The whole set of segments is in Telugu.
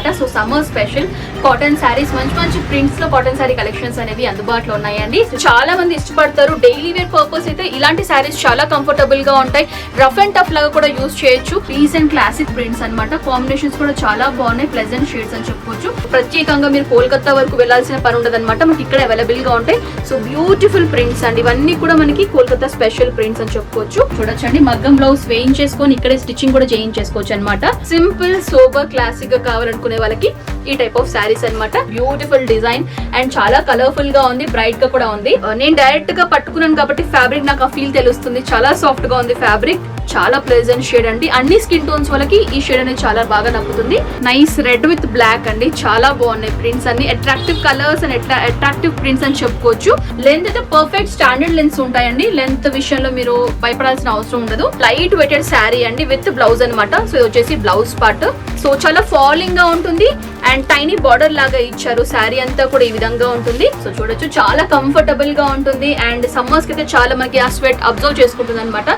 అనమాట. So summer special cotton saris, మంచి మంచి ప్రింట్స్ లో కాటన్ శారీ కలెక్షన్స్ అనేవి అందుబాటులో ఉన్నాయండి. చాలా మంది ఇష్టపడతారు. డైలీ వేర్ పర్పస్ అయితే ఇలాంటి శారీస్ చాలా కంఫర్టబుల్ గా ఉంటాయి. రఫ్ అండ్ టఫ్ లాగా కూడా యూజ్ చేయొచ్చు. రీసెంట్ క్లాసిక్ ప్రింట్స్ అనమాట. కాంబినేషన్స్ కూడా చాలా బాగున్నాయి. ప్లెజెంట్ షేడ్స్ అని చెప్పుకోవచ్చు. ప్రత్యేకంగా మీరు కోల్కతా వరకు వెళ్లాల్సిన పని ఉండదు అనమాట. మనకి ఇక్కడ అవైలబుల్ గా ఉంటాయి. సో బ్యూటిఫుల్ ప్రింట్స్ అండి. ఇవన్నీ కూడా మనకి కోల్కతా స్పెషల్ ప్రింట్స్ అని చెప్పుకోవచ్చు. చూడొచ్చండి, మగ్గం బ్లౌజ్ వేయించేసుకొని ఇక్కడే స్టిచ్చింగ్ కూడా చేయించేసుకోవచ్చు అనమాట. సింపుల్ సోబర్ క్లాసిక్ గా కావాలనుకునే వాళ్ళకి ఈ టైప్ ఆఫ్ శారీస్ అనమాట. బ్యూటిఫుల్ డిజైన్ అండ్ చాలా కలర్ఫుల్ గా ఉంది, బ్రైట్ గా కూడా ఉంది. నేను డైరెక్ట్ గా పట్టుకున్నాను కాబట్టి ఫ్యాబ్రిక్ నాకు ఆ ఫీల్ తెలుస్తుంది. చాలా సాఫ్ట్ గా ఉంది ఫ్యాబ్రిక్. చాలా ప్లెజెంట్ షేడ్ అండి. అన్ని స్కిన్ టోన్స్ వాళ్ళకి ఈ షేడ్ అనేది చాలా బాగా నప్పుతుంది. నైస్ రెడ్ విత్ బ్లాక్ అండి. చాలా బాగున్నాయి ప్రింట్స్ అన్ని. Attractive colours and attractive prints అని చెప్పుకోవచ్చు. లెంత్ అయితే పర్ఫెక్ట్ స్టాండర్డ్ లెంత్స్ ఉంటాయండి. లెంత్ విషయంలో మీరు భయపడాల్సిన అవసరం ఉండదు. లైట్ వెయిటెడ్ శారీ అండి విత్ బ్లౌజ్ అనమాట. సో ఇది వచ్చేసి బ్లౌజ్ పార్ట్. సో చాలా ఫాలింగ్ గా ఉంటుంది అండ్ టైనీ బార్డర్ లాగా ఇచ్చారు. శారీ అంతా కూడా ఈ విధంగా ఉంటుంది. సో చూడొచ్చు, చాలా కంఫర్టబుల్ గా ఉంటుంది అండ్ సమ్మర్స్ కి అయితే చాలా మనకి ఆ స్వెట్ అబ్జర్వ్ చేసుకుంటుంది అనమాట.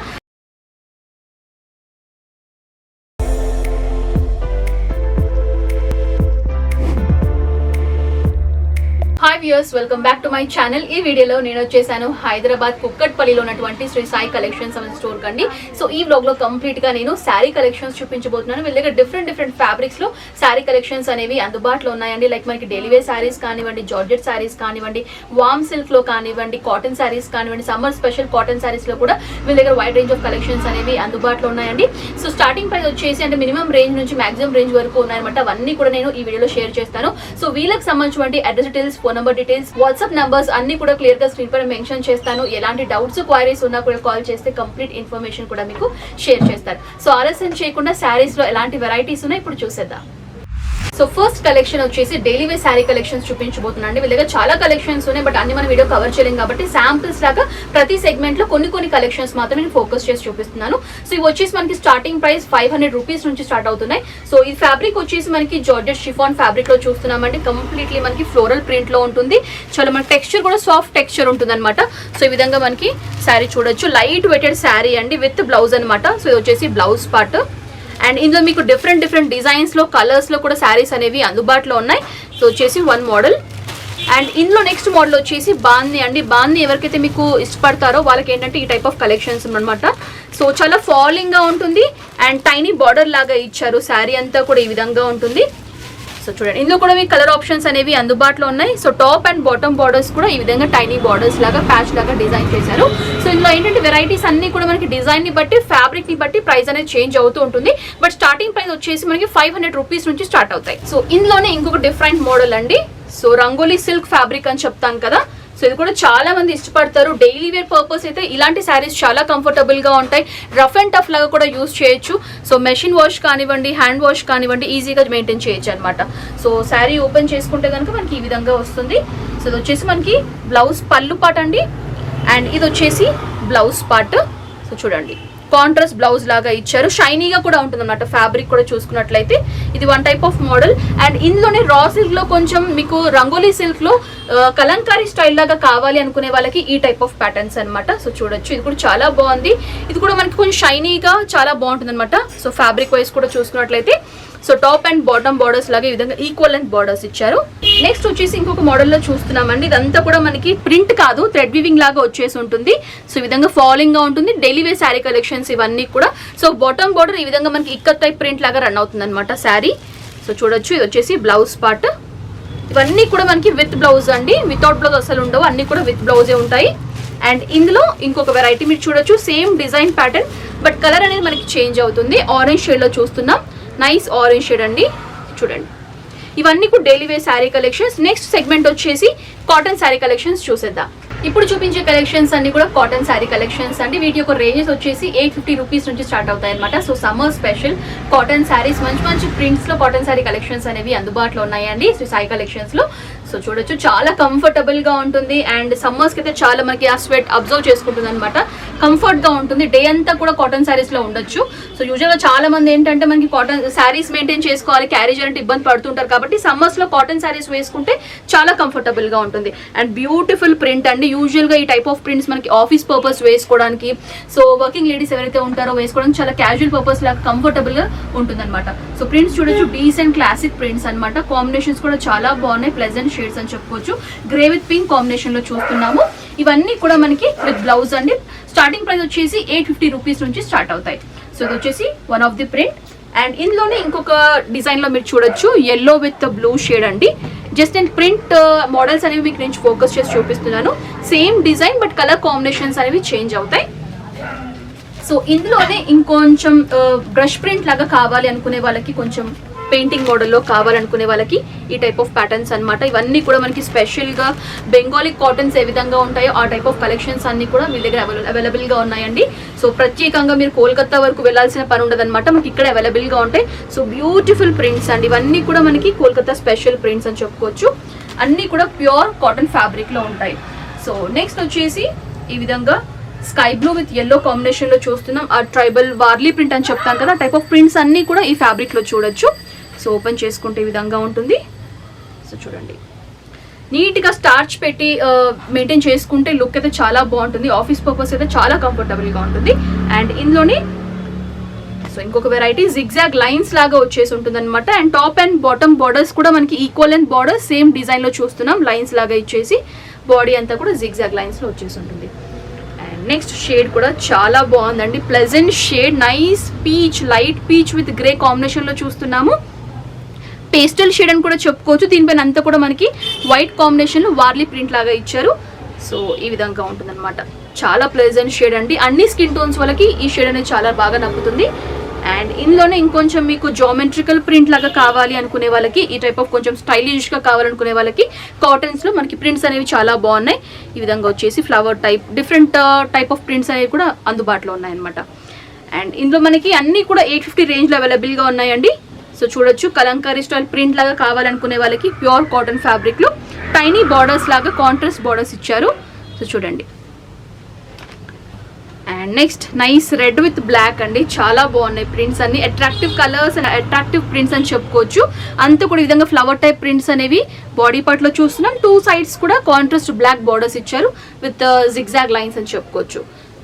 Hi viewers, welcome back to my channel. ఈ వీడియోలో నేను వచ్చేసాను హైదరాబాద్ కుక్కట్పల్లిలో ఉన్నటువంటి శ్రీ సాయి కలెక్షన్స్ అనే స్టోర్ కండి. సో ఈ వ్లాగ్ లో కంప్లీట్ గా నేను శారీ కలెక్షన్స్ చూపించబోతున్నాను. వీళ్ళ దగ్గర డిఫరెంట్ ఫ్యాబ్రిక్స్ లో శారీ కలెక్షన్స్ అనేవి అందుబాటులో ఉన్నాయండి. లైక్ మనకి డైలీ వేర్ శారీస్ కానివ్వండి, జార్జెట్ శారీస్ కానివ్వండి, వామ్ సిల్క్ లో కానివ్వండి, కాటన్ శారీస్ కానివ్వండి, సమ్మర్ స్పెషల్ కాటన్ శారీస్ లో కూడా వీళ్ళ దగ్గర వైడ్ రేంజ్ ఆఫ్ కలెక్షన్స్ అనేవి అందుబాటులో ఉన్నాయండి. సో స్టార్టింగ్ ప్రైస్ వచ్చేసి అంటే మినిమం రేంజ్ నుంచి మాక్సిమం రేంజ్ వరకు ఉన్నాయన్నమాట. అవన్నీ కూడా నేను ఈ వీడియోలో షేర్ చేస్తాను. సో వీళ్ళకి సంబంధించిన address details, phone number details, WhatsApp numbers అన్ని కూడా క్లియర్ గా స్క్రీన్ పైన మెన్షన్ చేస్తాను. ఎలాంటి డౌట్స్, క్వైరీస్ ఉన్నా కూడా కాల్ చేస్తే కంప్లీట్ ఇన్ఫర్మేషన్ కూడా మీకు షేర్ చేస్తాను. సో ఆలస్యం చేయకుండా శారీస్ లో ఎలాంటి వెరైటీస్ ఉన్నాయి ఇప్పుడు చూసేద్దాం. సో ఫస్ట్ కలెక్షన్ వచ్చేసి డైలీ వేర్ శారీ కలెక్షన్స్ చూపించబోతున్నాండి. వీళ్ళ దగ్గర చాలా కలెక్షన్స్ ఉన్నాయి, బట్ అన్ని మన వీడియో కవర్ చేయలేం కాబట్టి శాంపిల్స్ లాగా ప్రతి సెగ్మెంట్ లో కొన్ని కలెక్షన్స్ మాత్రం నేను ఫోకస్ చేసి చూపిస్తున్నాను. సో ఇవి వచ్చేసి మనకి స్టార్టింగ్ ప్రైస్ 500 రూపీస్ నుంచి స్టార్ట్ అవుతున్నాయి. సో ఈ ఫ్యాబ్రిక్ వచ్చేసి మనకి జార్జెట్ షిఫాన్ ఫ్యాబ్రిక్ లో చూస్తున్నామండి. కంప్లీట్లీ మనకి ఫ్లోరల్ ప్రింట్ లో ఉంటుంది. చాలా మనకి టెక్స్చర్ కూడా సాఫ్ట్ టెక్స్చర్ ఉంటుంది అనమాట. సో ఈ విధంగా మనకి శారీ చూడొచ్చు. లైట్ వెయిటెడ్ శారీ అండి విత్ బ్లౌజ్ అనమాట. సో ఇది వచ్చేసి బ్లౌజ్ పార్ట్ అండ్ ఇందులో మీకు డిఫరెంట్ డిజైన్స్ లో, కలర్స్ లో కూడా శారీస్ అనేవి అందుబాటులో ఉన్నాయి. సో వచ్చేసి వన్ మోడల్ అండ్ ఇందులో నెక్స్ట్ మోడల్ వచ్చేసి బాందీ అండి. బాందీ ఎవరికైతే మీకు ఇష్టపడతారో వాళ్ళకి ఏంటంటే ఈ టైప్ ఆఫ్ కలెక్షన్స్ అనమాట. సో చాలా ఫాలింగ్ గా ఉంటుంది అండ్ టైనీ బార్డర్ లాగా ఇచ్చారు. శారీ అంతా కూడా ఈ విధంగా ఉంటుంది. సో చూడండి, ఇందులో కూడా మీకు కలర్ ఆప్షన్స్ అనేవి అందుబాటులో ఉన్నాయి. So top and bottom borders కూడా ఈ విధంగా టైనీ బార్డర్స్ లాగా ప్యాచ్ లాగా డిజైన్ చేశారు. సో ఇందులో ఏంటంటే వెరైటీస్ అన్ని కూడా మనకి డిజైన్ ని బట్టి, ఫ్యాబ్రిక్ ని బట్టి ప్రైస్ అనేది చేంజ్ అవుతూ ఉంటుంది. బట్ స్టార్టింగ్ ప్రైస్ వచ్చేసి మనకి 500 రూపీస్ నుంచి స్టార్ట్ అవుతాయి. సో ఇందులోనే ఇంకొక డిఫరెంట్ మోడల్ అండి. సో రంగోలీ సిల్క్ ఫ్యాబ్రిక్ అని చెప్తాను కదా. సో ఇది కూడా చాలా మంది ఇష్టపడతారు. డైలీ వేర్ పర్పస్ అయితే ఇలాంటి శారీస్ చాలా కంఫర్టబుల్ గా ఉంటాయి. రఫ్ అండ్ టఫ్ లాగా కూడా యూజ్ చేయొచ్చు. సో మెషిన్ వాష్ కానివ్వండి, హ్యాండ్ వాష్ కానివ్వండి, ఈజీగా మెయింటైన్ చేయొచ్చు అనమాట. సో శారీ ఓపెన్ చేసుకుంటే కనుక మనకి ఈ విధంగా వస్తుంది. సో ఇది వచ్చేసి మనకి బ్లౌజ్ పళ్ళు పార్ట్ అండి అండ్ ఇది వచ్చేసి బ్లౌజ్ పార్ట్. సో చూడండి, కాంట్రాస్ట్ బ్లౌజ్ లాగా ఇచ్చారు. షైనీగా కూడా ఉంటుంది అనమాట. ఫ్యాబ్రిక్ కూడా చూసుకున్నట్లయితే ఇది one type of model and ఇందులోనే రా సిల్క్ లో కొంచెం మీకు రంగోలీ సిల్క్ లో కలంకారీ స్టైల్ లాగా కావాలి అనుకునే వాళ్ళకి ఈ టైప్ ఆఫ్ ప్యాటర్న్స్ అనమాట. సో చూడొచ్చు, ఇది కూడా చాలా బాగుంది. ఇది కూడా మనకి కొంచెం షైనీగా చాలా బాగుంటుంది అనమాట. సో ఫ్యాబ్రిక్ వైజ్ కూడా చూసుకున్నట్లయితే so top and bottom borders లాగా ఈ విధంగా ఈక్వల్ లెంత్ బార్డర్స్ ఇచ్చారు. నెక్స్ట్ వచ్చేసి ఇంకొక మోడల్ లో చూస్తున్నామండి. ఇదంతా కూడా మనకి ప్రింట్ కాదు, థ్రెడ్ వీవింగ్ లాగా వచ్చేసి ఉంటుంది. సో ఈ విధంగా ఫాలింగ్ గా ఉంటుంది. డైలీ వేర్ శారీ కలెక్షన్స్ ఇవన్నీ కూడా. సో బాటమ్ బార్డర్ ఈ విధంగా మనకి ఇక్కత్ టైప్ ప్రింట్ లాగా రన్ అవుతుంది అనమాట శారీ. సో చూడొచ్చు, ఇది వచ్చేసి బ్లౌజ్ పార్ట్. ఇవన్నీ కూడా మనకి విత్ బ్లౌజ్ అండి. వితౌట్ బ్లౌజ్ అసలు ఉండవు, అన్ని కూడా విత్ బ్లౌజే ఉంటాయి. అండ్ ఇందులో ఇంకొక వెరైటీ మీరు చూడొచ్చు. Same design pattern but colour అనేది మనకి చేంజ్ అవుతుంది. ఆరెంజ్ షేడ్ లో చూస్తున్నాం. నైస్ ఆరెంజ్ షేడ్ అండి. చూడండి, ఇవన్నీ కూడా daily wear sari collections. Next segment వచ్చేసి కాటన్ శారీ కలెక్షన్స్ చూసేద్దాం. ఇప్పుడు చూపించే కలెక్షన్స్ అన్ని కూడా కాటన్ శారీ కలెక్షన్స్ అండి. వీటి యొక్క రేంజెస్ వచ్చేసి 850 రూపీస్ నుంచి స్టార్ట్ అవుతాయి అనమాట. So summer special cotton saris, మంచి ప్రింట్స్ లో కాటన్ శారీ కలెక్షన్స్ అనేవి అందుబాటులో ఉన్నాయండి శ్రీ సాయి కలెక్షన్స్ లో. సో చూడొచ్చు, చాలా కంఫర్టబుల్ గా ఉంటుంది అండ్ సమ్మర్స్ కి అయితే చాలా మనకి ఆ స్వెట్ అబ్జర్వ్ చేసుకుంటుంది అనమాట. కంఫర్ట్ గా ఉంటుంది. డే అంతా కూడా కాటన్ శారీస్ లో ఉండొచ్చు. సో యూజువల్ గా చాలా మంది ఏంటంటే మనకి కాటన్ శారీస్ మెయింటైన్ చేసుకోవాలి, క్యారీ చేయాలంటే ఇబ్బంది పడుతుంటారు. కాబట్టి సమ్మర్స్ లో కాటన్ శారీస్ వేసుకుంటే చాలా కంఫర్టబుల్ గా ఉంటుంది. అండ్ బ్యూటిఫుల్ ప్రింట్ అండి. యూజువల్ గా ఈ టైప్ ఆఫ్ ప్రింట్స్ మనకి ఆఫీస్ పర్పస్ వేసుకోవడానికి, సో వర్కింగ్ లేడీస్ ఎవరైతే ఉంటారో వేసుకోవడానికి చాలా క్యాజువల్ పర్పస్ లాగా కంఫర్టబుల్ గా ఉంటుంది అనమాట. సో ప్రింట్స్ చూడొచ్చు, డీసెంట్ క్లాసిక్ ప్రింట్స్ అనమాట. కాంబినేషన్స్ కూడా చాలా బాగున్నాయి, ప్లెజెంట్ షేడ్స్ అని చెప్పుకోవచ్చు. గ్రే విత్ పింక్ కాంబినేషన్ లో చూస్తున్నాము. ఇవన్నీ కూడా మనకి విత్ బ్లౌజ్ అండి. స్టార్టింగ్ ప్రైస్ వచ్చేసి 850 రూపీస్ నుంచి స్టార్ట్ అవుతాయి. సో ఇది వచ్చేసి one of the print. And ఇందులోనే ఇంకొక డిజైన్ లో మీరు చూడొచ్చు, ఎల్లో విత్ బ్లూ షేడ్ అండి. జస్ట్ నేను ప్రింట్ మోడల్స్ అనేవి మీకు నేను ఫోకస్ చేసి చూపిస్తున్నాను. Same design but colour combinations అనేవి చేంజ్ అవుతాయి. సో ఇందులోనే ఇంకొంచెం బ్రష్ ప్రింట్ లాగా కావాలి అనుకునే వాళ్ళకి, కొంచెం పెయింటింగ్ మోడల్లో కావాలనుకునే వాళ్ళకి ఈ టైప్ ఆఫ్ ప్యాటర్న్స్ అనమాట. ఇవన్నీ కూడా మనకి స్పెషల్గా బెంగాలీ కాటన్స్ ఏ విధంగా ఉంటాయో ఆ టైప్ ఆఫ్ కలెక్షన్స్ అన్ని కూడా మీ దగ్గర అవైలబుల్గా ఉన్నాయండి. సో ప్రత్యేకంగా మీరు కోల్కతా వరకు వెళ్ళాల్సిన పని ఉండదు అనమాట, మనకి ఇక్కడ అవైలబుల్గా ఉంటాయి. సో బ్యూటిఫుల్ ప్రింట్స్ అండి. ఇవన్నీ కూడా మనకి కోల్కతా స్పెషల్ ప్రింట్స్ అని చెప్పుకోవచ్చు. అన్నీ కూడా ప్యూర్ కాటన్ ఫ్యాబ్రిక్లో ఉంటాయి. సో నెక్స్ట్ వచ్చేసి ఈ విధంగా sky blue with yellow combination లో చూస్తున్నాం. ఆ ట్రైబల్ వార్లీ ప్రింట్ అని చెప్తాం కదా, టైప్ ఆఫ్ ప్రింట్స్ అన్ని కూడా ఈ ఫ్యాబ్రిక్ లో చూడొచ్చు. సో ఓపెన్ చేసుకుంటే ఈ విధంగా ఉంటుంది. సో చూడండి, నీట్ గా స్టార్చ్ పెట్టి మెయింటైన్ చేసుకుంటే లుక్ అయితే చాలా బాగుంటుంది. ఆఫీస్ పర్పస్ అయితే చాలా కంఫర్టబుల్ గా ఉంటుంది. అండ్ ఇందులోనే సో ఇంకొక వెరైటీ జిగ్జాగ్ లైన్స్ లాగా వచ్చేసి ఉంటుంది అనమాట. And top and bottom borders కూడా మనకి equal and border same design లో చూస్తున్నాం. లైన్స్ లాగా ఇచ్చేసి బాడీ అంతా కూడా జిగ్జాగ్ లైన్స్ లో వచ్చేసి ఉంటుంది. నెక్స్ట్ షేడ్ కూడా చాలా బాగుందండి, pleasant shade, nice peach, light peach with grey combination లో చూస్తున్నాము. పేస్టల్ షేడ్ అని కూడా చెప్పుకోవచ్చు. దీనిపైన అంతా కూడా మనకి వైట్ కాంబినేషన్ లో వార్లీ ప్రింట్ లాగా ఇచ్చారు. సో ఈ విధంగా ఉంటుంది అనమాట. చాలా ప్లెజెంట్ షేడ్ అండి. అన్ని స్కిన్ టోన్స్ వాళ్ళకి ఈ షేడ్ అనేది చాలా బాగా నప్పుతుంది. అండ్ ఇందులోనే ఇంకొంచెం మీకు జామెట్రికల్ ప్రింట్ లాగా కావాలి అనుకునే వాళ్ళకి, ఈ టైప్ ఆఫ్ కొంచెం స్టైలిష్ గా కావాలనుకునే వాళ్ళకి కాటన్స్ లో మనకి ప్రింట్స్ అనేవి చాలా బాగున్నాయి. ఈ విధంగా వచ్చేసి flower type, different type of prints అనేవి కూడా అందుబాటులో ఉన్నాయన్నమాట. అండ్ ఇందులో మనకి అన్ని కూడా 850 రేంజ్ లో అవైలబుల్ గా ఉన్నాయండి. సో చూడొచ్చు, కలంకారీ స్టైల్ ప్రింట్ లాగా కావాలనుకునే వాళ్ళకి ప్యూర్ కాటన్ ఫ్యాబ్రిక్ లో టైనీ బార్డర్స్ లాగా కాంట్రాస్ట్ బార్డర్స్ ఇచ్చారు. సో చూడండి. And next nice red with black అండి. చాలా బాగున్నాయి ప్రింట్స్ అన్ని, attractive colours and attractive prints అని చెప్పుకోవచ్చు. అంతా కూడా ఈ విధంగా ఫ్లవర్ టైప్ ప్రింట్స్ అనేవి బాడీ పార్ట్ లో చూస్తున్నాం. 2 sides కూడా కాంట్రాస్ట్ బ్లాక్ బార్డర్స్ ఇచ్చారు విత్ జిగ్జాగ్ లైన్స్ అని చెప్పుకోవచ్చు.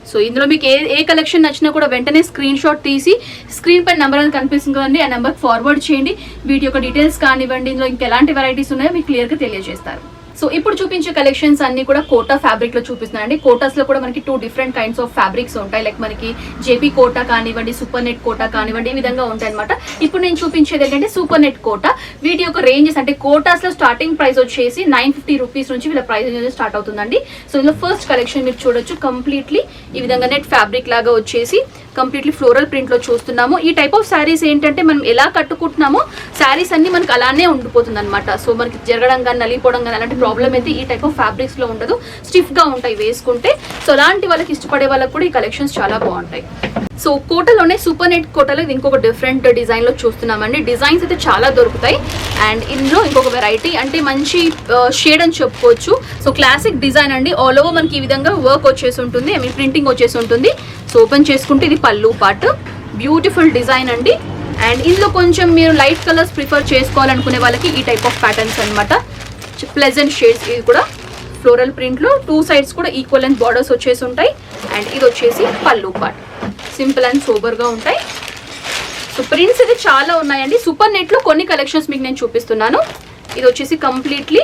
సో ఇందులో మీకు ఏ కలెక్షన్ నచ్చినా కూడా వెంటనే స్క్రీన్ షాట్ తీసి స్క్రీన్ పై నెంబర్ అని కనిపిస్తుంది కదండి, ఆ నెంబర్ ఫార్వర్డ్ చేయండి. వీటి యొక్క డీటెయిల్స్ కానివ్వండి, ఇందులో ఇంకా ఎలాంటి వెరైటీస్ ఉన్నాయో మీకు క్లియర్గా తెలియజేస్తారు. సో ఇప్పుడు చూపించే కలెక్షన్స్ అన్ని కూడా కోటా ఫ్యాబ్రిక్ లో చూపిస్తున్నానండి. కోటాస్ లో కూడా మనకి 2 డిఫరెంట్ కైండ్స్ ఆఫ్ ఫ్యాబ్రిక్స్ ఉంటాయి. లైక్ మనకి జేపీ కోటా కానివ్వండి, సూపర్ నెట్ కోటా కానివ్వండి, ఈ విధంగా ఉంటాయి అనమాట. ఇప్పుడు నేను చూపించేది ఏంటంటే సూపర్ నెట్ కోటా. వీటి యొక్క రేంజెస్ అంటే కోటాస్ లో స్టార్టింగ్ ప్రైస్ వచ్చేసి 950 రూపీస్ నుంచి వీళ్ళ ప్రైస్ స్టార్ట్ అవుతుందండి. సో ఇందులో ఫస్ట్ కలెక్షన్ మీరు చూడొచ్చు, కంప్లీట్లీ ఈ విధంగా నెట్ ఫ్యాబ్రిక్ లాగా వచ్చేసి కంప్లీట్లీ ఫ్లోరల్ ప్రింట్ లో చూస్తున్నాము. ఈ టైప్ ఆఫ్ శారీస్ ఏంటంటే మనం ఎలా కట్టుకుంటున్నామో శారీస్ అన్ని మనకి అలానే ఉండిపోతుంది అనమాట. సో మనకి జరగడం కానీ నలిగిపోవడం కానీ అలాంటి ప్రాబ్లం అయితే ఈ టైప్ ఆఫ్ ఫ్యాబ్రిక్స్ లో ఉండదు, స్టిఫ్ గా ఉంటాయి వేసుకుంటే. సో అలాంటి వాళ్ళకి ఇష్టపడే వాళ్ళకి కూడా ఈ కలెక్షన్స్ చాలా బాగుంటాయి. సో కోటలోనే సూపర్ నెట్ కోటలో ఇది ఇంకొక డిఫరెంట్ డిజైన్ లో చూస్తున్నామండి. డిజైన్స్ అయితే చాలా దొరుకుతాయి. అండ్ ఇందులో ఇంకొక వెరైటీ అంటే మంచి షేడ్ అని చెప్పుకోవచ్చు. సో క్లాసిక్ డిజైన్ అండి. ఆల్ ఓవర్ మనకి ఈ విధంగా వర్క్ వచ్చేసి ఉంటుంది, ఐ మీన్ ప్రింటింగ్ వచ్చేసి ఉంటుంది. సో ఓపెన్ చేసుకుంటే ఇది పళ్ళు పార్ట్, బ్యూటిఫుల్ డిజైన్ అండి. అండ్ ఇందులో కొంచెం మీరు లైట్ కలర్స్ ప్రిఫర్ చేసుకోవాలనుకునే వాళ్ళకి ఈ టైప్ ఆఫ్ ప్యాటర్న్స్ అనమాట. Pleasant shades. ఇది కూడా ఫ్లోరల్ ప్రింట్ లో 2 sides కూడా ఈక్వల్ అండ్ బార్డర్స్ వచ్చేసి ఉంటాయి. అండ్ ఇది వచ్చేసి పళ్ళు పార్ట్, సింపుల్ అండ్ సోబర్ గా ఉంటాయి. సో ప్రింట్స్ అయితే చాలా ఉన్నాయండి. సూపర్ నెట్ లో కొన్ని కలెక్షన్స్ మీకు నేను చూపిస్తున్నాను. ఇది వచ్చేసి కంప్లీట్లీ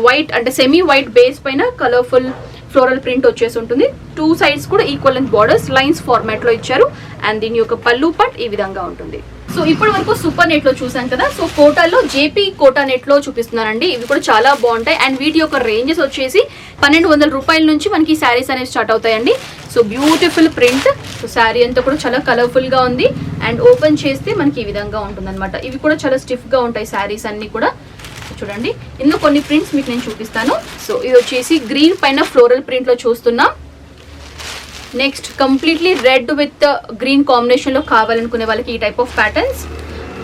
వైట్ అంటే సెమీ వైట్ బేస్ పైన కలర్ఫుల్ ఫ్లోరల్ ప్రింట్ వచ్చేసి ఉంటుంది. 2 sides కూడా equal and borders lines format లో ఇచ్చారు. అండ్ దీని యొక్క పళ్ళు పార్ట్ ఈ విధంగా ఉంటుంది. సో ఇప్పటి వరకు సూపర్ నెట్ లో చూసాం కదా. సో కోటాలో జేపీ కోటా నెట్ లో చూపిస్తున్నానండి. ఇవి కూడా చాలా బాగుంటాయి. అండ్ వీటి యొక్క రేంజెస్ వచ్చేసి 1200 రూపాయల నుంచి మనకి శారీస్ అనేవి స్టార్ట్ అవుతాయండి. So beautiful print. So sari అంతా కూడా చాలా కలర్ఫుల్ గా ఉంది. అండ్ ఓపెన్ చేస్తే మనకి ఈ విధంగా ఉంటుంది అనమాట. ఇవి కూడా చాలా స్టిఫ్ గా ఉంటాయి శారీస్ అన్ని కూడా. చూడండి, ఇందులో కొన్ని ప్రింట్స్ మీకు నేను చూపిస్తాను. సో ఇది వచ్చేసి గ్రీన్ పైన ఫ్లోరల్ ప్రింట్ లో చూస్తున్నాం. Next completely red with green combination లో కావాలనుకునే వాళ్ళకి ఈ type of patterns.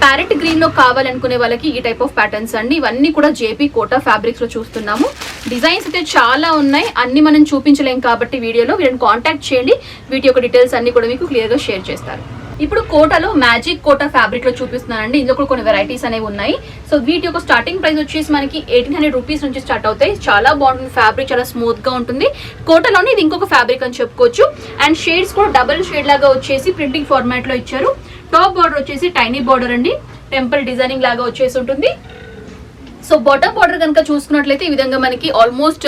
Parrot green లో కావాలనుకునే వాళ్ళకి ఈ టైప్ ఆఫ్ ప్యాటర్న్స్ అండి. ఇవన్నీ కూడా జేపీ కోటా ఫ్యాబ్రిక్స్ లో చూస్తున్నాము. డిజైన్స్ అయితే చాలా ఉన్నాయి, అన్ని మనం చూపించలేం కాబట్టి వీడియోలో వీళ్ళని కాంటాక్ట్ చేయండి. వీటి యొక్క డీటెయిల్స్ అన్ని కూడా మీకు క్లియర్ గా షేర్ చేస్తారు. ఇప్పుడు కోటాలో మ్యాజిక్ కోటా ఫ్యాబ్రిక్ లో చూపిస్తున్నానండి. ఇందులో కూడా కొన్ని వెరైటీస్ అనేవి ఉన్నాయి. సో వీటి యొక్క స్టార్టింగ్ ప్రైస్ వచ్చేసి మనకి 1800 రూపీస్ నుంచి స్టార్ట్ అవుతాయి. చాలా బాగుంటుంది ఫ్యాబ్రిక్, చాలా స్మూత్ గా ఉంటుంది. కోటాలోనే ఇది ఇంకొక ఫ్యాబ్రిక్ అని చెప్పుకోవచ్చు. అండ్ షేడ్స్ కూడా డబుల్ షేడ్ లాగా వచ్చేసి ప్రింటింగ్ ఫార్మాట్ లో ఇచ్చారు. టాప్ బార్డర్ వచ్చేసి టైనీ బార్డర్ అండి, టెంపుల్ డిజైనింగ్ లాగా వచ్చేసి ఉంటుంది. సో బాటమ్ బార్డర్ కనుక చూసుకున్నట్లయితే ఈ విధంగా మనకి ఆల్మోస్ట్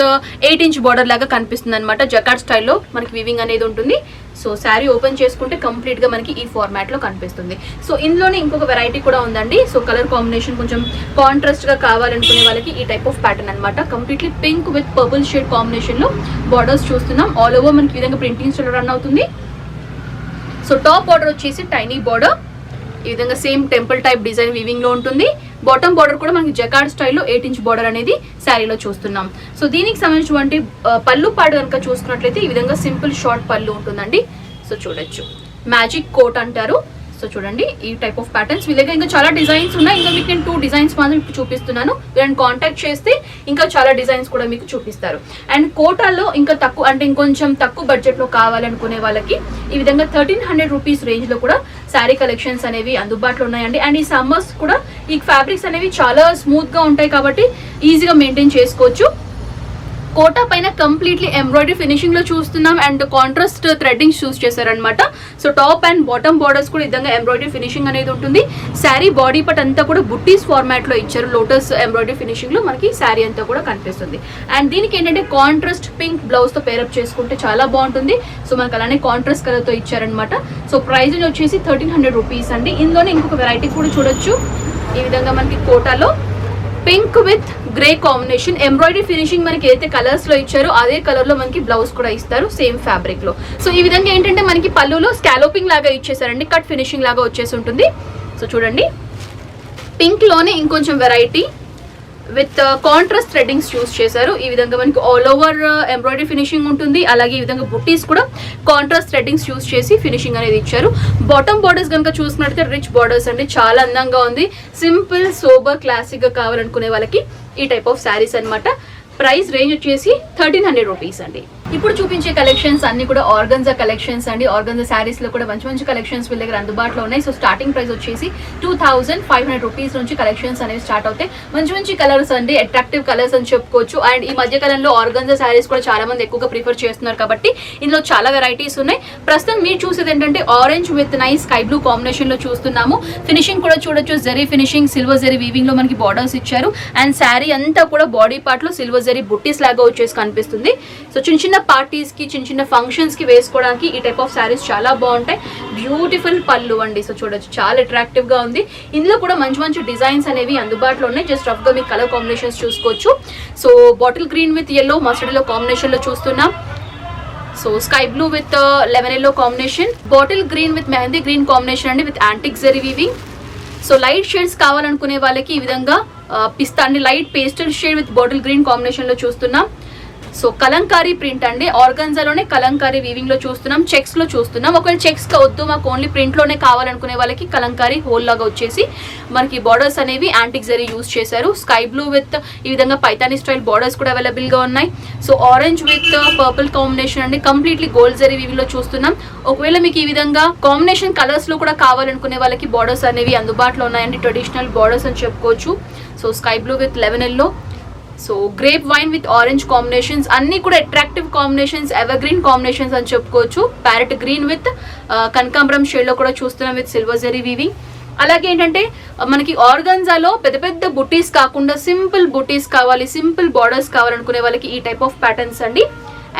8 ఇంచ్ బార్డర్ లాగా కనిపిస్తుంది అనమాట. జకార్డ్ స్టైల్లో మనకి వీవింగ్ అనేది ఉంటుంది. సో శారీ ఓపెన్ చేసుకుంటే కంప్లీట్ గా మనకి ఈ ఫార్మాట్ లో కనిపిస్తుంది. సో ఇందులోనే ఇంకొక వెరైటీ కూడా ఉందండి. సో కలర్ కాంబినేషన్ కొంచెం కాంట్రాస్ట్ గా కావాలనుకునే వాళ్ళకి ఈ టైప్ ఆఫ్ ప్యాటర్న్ అనమాట. Completely pink with purple shade combination లో బార్డర్స్ చూస్తున్నాం. ఆల్ ఓవర్ మనకి ఈ విధంగా ప్రింటింగ్ స్టైల్ రన్ అవుతుంది. సో టాప్ బార్డర్ వచ్చేసి టైనీ బార్డర్, ఈ విధంగా same temple type design weaving లో ఉంటుంది. బాటమ్ బార్డర్ కూడా మనకి జకార్డ్ స్టైల్లో 8 ఇంచ్ బార్డర్ అనేది శారీలో చూస్తున్నాం. సో దీనికి సంబంధించినటువంటి పళ్ళు పాడు కనుక చూసుకున్నట్లయితే ఈ విధంగా సింపుల్ షార్ట్ పళ్ళు ఉంటుందండి. సో చూడొచ్చు, మ్యాజిక్ కోట్ అంటారు. సో చూడండి ఈ టైప్ ఆఫ్ ప్యాటర్న్స్. వీళ్ళ దగ్గర ఇంకా చాలా డిజైన్స్ ఉన్నాయి. ఇంకా మీకు నేను 2 డిజైన్స్ మాత్రం ఇప్పుడు చూపిస్తున్నాను. వీళ్ళని కాంటాక్ట్ చేస్తే ఇంకా చాలా డిజైన్స్ కూడా మీకు చూపిస్తారు. అండ్ కోటాలో ఇంకా తక్కువ అంటే ఇంకొంచెం తక్కువ బడ్జెట్ లో కావాలనుకునే వాళ్ళకి ఈ విధంగా 1300 రూపీస్ రేంజ్ లో కూడా శారీ కలెక్షన్స్ అనేవి అందుబాటులో ఉన్నాయండి. అండ్ ఈ సమ్మర్స్ కూడా ఈ ఫ్యాబ్రిక్స్ అనేవి చాలా స్మూత్ గా ఉంటాయి కాబట్టి ఈజీగా మెయింటైన్ చేసుకోవచ్చు. కోటా పైన కంప్లీట్లీ ఎంబ్రాయిడరీ ఫినిషింగ్ లో చూస్తున్నాం. అండ్ కాంట్రాస్ట్ థ్రెడ్డింగ్ చూస్ చేశారనమాట. So top and bottom borders కూడా ఈ విధంగా ఎంబ్రాయిడరీ ఫినిషింగ్ అనేది ఉంటుంది. శారీ బాడీ పార్ట్ అంతా కూడా బుట్టీస్ ఫార్మాట్ లో ఇచ్చారు. లోటస్ ఎంబ్రాయిడరీ ఫినిషింగ్ లో మనకి శారీ అంతా కూడా కనిపిస్తుంది. అండ్ దీనికి ఏంటంటే కాంట్రాస్ట్ పింక్ బ్లౌజ్ తో పేరప్ చేసుకుంటే చాలా బాగుంటుంది. సో మనకి అలానే కాంట్రాస్ట్ కలర్ తో ఇచ్చారనమాట. సో ప్రైస్ వచ్చేసి 1300 రూపీస్ అండి. ఇందులోనే ఇంకొక వెరైటీ కూడా చూడొచ్చు. ఈ విధంగా మనకి కోటాలో pink with grey combination embroidery finishing మనకి ఏదైతే కలర్స్ లో ఇచ్చారో అదే కలర్ లో మనకి బ్లౌజ్ కూడా ఇస్తారు సేమ్ ఫ్యాబ్రిక్ లో. సో ఈ విధంగా ఏంటంటే మనకి పళ్ళులో స్కాలోపింగ్ లాగా ఇచ్చేసారండి, కట్ ఫినిషింగ్ లాగా వచ్చేసి ఉంటుంది. సో చూడండి పింక్ లోనే ఇంకొంచెం variety with contrast threadings use చేశారు. ఈ విధంగా మనకి ఆల్ ఓవర్ ఎంబ్రాయిడరీ ఫినిషింగ్ ఉంటుంది. అలాగే ఈ విధంగా బుట్టీస్ కూడా కాంట్రాస్ట్ థ్రెడ్డింగ్స్ యూస్ చేసి ఫినిషింగ్ అనేది ఇచ్చారు. బాటమ్ బార్డర్స్ కనుక చూసినట్లయితే రిచ్ బార్డర్స్ అండి, చాలా అందంగా ఉంది. సింపుల్ సోబర్ క్లాసిక్ గా కావాలనుకునే వాళ్ళకి ఈ టైప్ ఆఫ్ శారీస్ అనమాట. ప్రైస్ రేంజ్ వచ్చేసి 1300 రూపీస్ అండి. ఇప్పుడు చూపించే కలెక్షన్స్ అన్ని కూడా ఆర్గన్జా కలెక్షన్స్ అండి. ఆర్గన్జా శారీస్ లో కూడా మంచి మంచి కలెక్షన్స్ వీళ్ళ దగ్గర అందుబాటులో ఉన్నాయి. సో స్టార్టింగ్ ప్రైస్ వచ్చేసి 2500 రూపీస్ నుంచి కలెక్షన్స్ అనేవి స్టార్ట్ అవుతాయి. మంచి మంచి కలర్స్ అండి, అట్రాక్టివ్ కలర్స్ అని చెప్పుకోవచ్చు. అండ్ ఈ మధ్య కాలంలో ఆర్గన్జా శారీస్ కూడా చాలా మంది ఎక్కువగా ప్రిఫర్ చేస్తున్నారు కాబట్టి ఇందులో చాలా వెరైటీస్ ఉన్నాయి. ప్రస్తుతం మీరు చూసేది ఏంటంటే orange with nice sky blue combination లో చూస్తున్నాము. ఫినిషింగ్ కూడా చూడొచ్చు, zari finishing, silver zari weaving లో మనకి బార్డర్స్ ఇచ్చారు. అండ్ శారీ అంతా కూడా బాడీ పార్ట్ లో సిల్వర్ జరీ బుట్టీస్ లాగా వచ్చేసి కనిపిస్తుంది. సో చిన్న చిన్న పార్టీస్ కి, చిన్న చిన్న ఫంక్షన్స్ కి వేసుకోవడానికి ఈ టైప్ ఆఫ్ శారీస్ చాలా బాగుంటాయి. బ్యూటిఫుల్ పళ్ళు అండి. సో చూడొచ్చు, చాలా అట్రాక్టివ్ గా ఉంది. ఇందులో కూడా మంచి మంచి డిజైన్స్ అనేవి అందుబాటులో ఉన్నాయి. జస్ట్ రఫ్ గా మీ కలర్ కాంబినేషన్స్ చూసుకోవచ్చు. So bottle green with yellow, mustard yellow combination లో చూస్తున్నాం. So sky blue with lemon yellow combination, bottle green with mehndi green combination అండి with antique zari weaving. So light shades కావాలనుకునే వాళ్ళకి ఈ విధంగా పిస్తా అండి, light pastel shade with bottle green combination లో చూస్తున్నాం. సో కలంకారీ ప్రింట్ అండి, ఆర్గన్జాలోనే కలంకారీ వీవింగ్ లో చూస్తున్నాం, చెక్స్ లో చూస్తున్నాం. ఒకవేళ చెక్స్ వద్దు మాకు ఓన్లీ ప్రింట్ లోనే కావాలనుకునే వాళ్ళకి కలంకారీ హోల్ లాగా వచ్చేసి మనకి బార్డర్స్ అనేవి యాంటిక్ జరీ యూస్ చేశారు. స్కై బ్లూ విత్ ఈ విధంగా పైతానీ స్టైల్ బార్డర్స్ కూడా అవైలబుల్ గా ఉన్నాయి. So orange with purple combination అండి, కంప్లీట్లీ గోల్డ్ జరీ వీవింగ్ లో చూస్తున్నాం. ఒకవేళ మీకు ఈ విధంగా కాంబినేషన్ కలర్స్ లో కూడా కావాలనుకునే వాళ్ళకి బార్డర్స్ అనేవి అందుబాటులో ఉన్నాయండి. ట్రెడిషనల్ బార్డర్స్ అని చెప్పుకోవచ్చు. So sky blue with lemon yellow, so grape wine with orange combinations, అన్ని కూడా attractive combinations, ever green combinations అని చెప్పుకోవచ్చు. ప్యారెట్ గ్రీన్ విత్ కనకాంబరం షేడ్ లో కూడా చూస్తున్నాం విత్ సిల్వర్ జరీ వీవింగ్. అలాగే ఏంటంటే మనకి ఆర్గన్జాలో పెద్ద పెద్ద బుటీస్ కాకుండా సింపుల్ బుటీస్ కావాలి, సింపుల్ బార్డర్స్ కావాలనుకునే వాళ్ళకి ఈ టైప్ ఆఫ్ ప్యాటర్న్స్ అండి.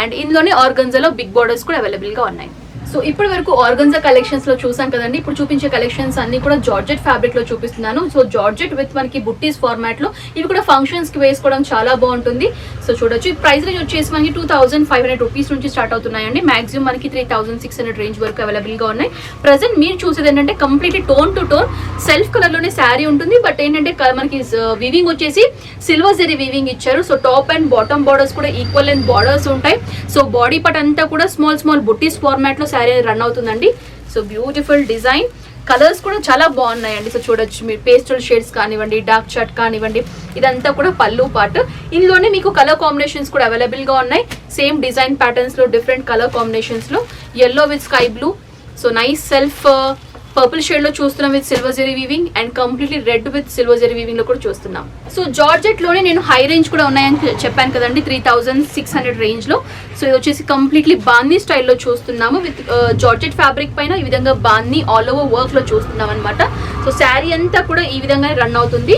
అండ్ ఇందులోనే ఆర్గన్జాలో బిగ్ బార్డర్స్ కూడా అవైలబుల్ గా ఉన్నాయి. సో ఇప్పటి వరకు ఆర్గన్జా కలెక్షన్స్ లో చూసాం కదండి. ఇప్పుడు చూపించే కలెక్షన్స్ అన్ని కూడా జార్జెట్ ఫ్యాబ్రిక్ లో చూపిస్తున్నాను. సో జార్జెట్ విత్ మనకి బుట్టీస్ ఫార్మాట్ లో ఇవి కూడా ఫంక్షన్స్ కి వేసుకోవడం చాలా బాగుంటుంది. సో చూడొచ్చు, ఈ ప్రైస్ రేంజ్ వచ్చేసి మనకి 2500 రూపీస్ నుంచి స్టార్ట్ అవుతున్నాయండి. మాక్సిమం మనకి 3600 రేంజ్ వరకు అవైలబుల్ గా ఉన్నాయి. ప్రెసెంట్ మీరు చూసేది ఏంటంటే completely tone to tone self colour లోనే శారీ ఉంటుంది. బట్ ఏంటంటే మనకి వీవింగ్ వచ్చేసి సిల్వర్ జరీ వీవింగ్ ఇచ్చారు. So top and bottom borders కూడా ఈక్వల్ లెంత్ బార్డర్స్ ఉంటాయి. సో బాడీ పార్ట్ అంతా కూడా స్మాల్ స్మాల్ బుట్టీస్ ఫార్మాట్ లో శారీ రన్ అవుతుందండి. సో బ్యూటిఫుల్ డిజైన్, కలర్స్ కూడా చాలా బాగున్నాయండి. సో చూడొచ్చు మీరు, పేస్టల్ షేడ్స్ కానివ్వండి, డార్క్ చాట్ కానివ్వండి, ఇదంతా కూడా పళ్ళు పార్ట్. ఇందులోనే మీకు కలర్ కాంబినేషన్స్ కూడా అవైలబుల్ గా ఉన్నాయి. సేమ్ డిజైన్ ప్యాటర్న్స్ లో డిఫరెంట్ కలర్ కాంబినేషన్స్ లో yellow with sky blue. So nice self purple shade లో చూస్తున్నాం with silver zari weaving, and completely red with silver zari weaving లో కూడా చూస్తున్నాం. సో జార్జెట్ లోనే నేను హై రేంజ్ కూడా ఉన్నాయని చెప్పాను కదండి, 3600 రేంజ్ లో. సో ఇది వచ్చేసి కంప్లీట్లీ బాందీ స్టైల్లో చూస్తున్నాము విత్ జార్జెట్ ఫ్యాబ్రిక్ పైన ఈ విధంగా బాందీ ఆల్ ఓవర్ వర్క్ లో చూస్తున్నాం అనమాట. సో శారీ అంతా కూడా ఈ విధంగా రన్ అవుతుంది.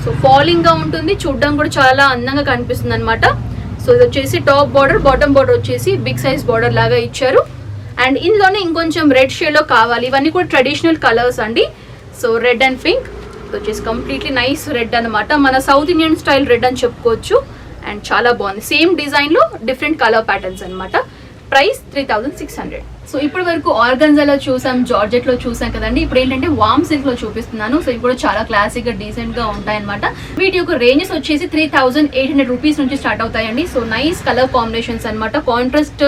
సో ఫాలింగ్ గా ఉంటుంది, చూడడం కూడా చాలా అందంగా కనిపిస్తుంది అనమాట. సో ఇది వచ్చేసి టాప్ బార్డర్, బాటమ్ బార్డర్ వచ్చేసి బిగ్ సైజ్ బార్డర్ లాగా ఇచ్చారు. అండ్ ఇందులోనే ఇంకొంచెం రెడ్ షేడ్ లో కావాలి, ఇవన్నీ కూడా ట్రెడిషనల్ కలర్స్ అండి. సో రెడ్ అండ్ పింక్ వచ్చేసి కంప్లీట్లీ నైస్ రెడ్ అనమాట, మన సౌత్ ఇండియన్ స్టైల్ రెడ్ అని చెప్పుకోవచ్చు. అండ్ చాలా బాగుంది, సేమ్ డిజైన్ లో డిఫరెంట్ కలర్ ప్యాటర్న్స్ అనమాట. ప్రైస్ 3600. సో ఇప్పటి వరకు ఆర్గన్జాలో చూసాం, జార్జెట్ లో చూసాం కదండి. ఇప్పుడు ఏంటంటే వామ్ సిల్క్ లో చూపిస్తున్నాను. సో ఇవి కూడా చాలా క్లాసిక్ గా డీసెంట్ గా ఉంటాయన్నమాట. వీటి యొక్క రేంజెస్ వచ్చేసి 3800 రూపీస్ నుంచి స్టార్ట్ అవుతాయండి. సో నైస్ కలర్ కాంబినేషన్స్ అనమాట, కాంట్రాస్ట్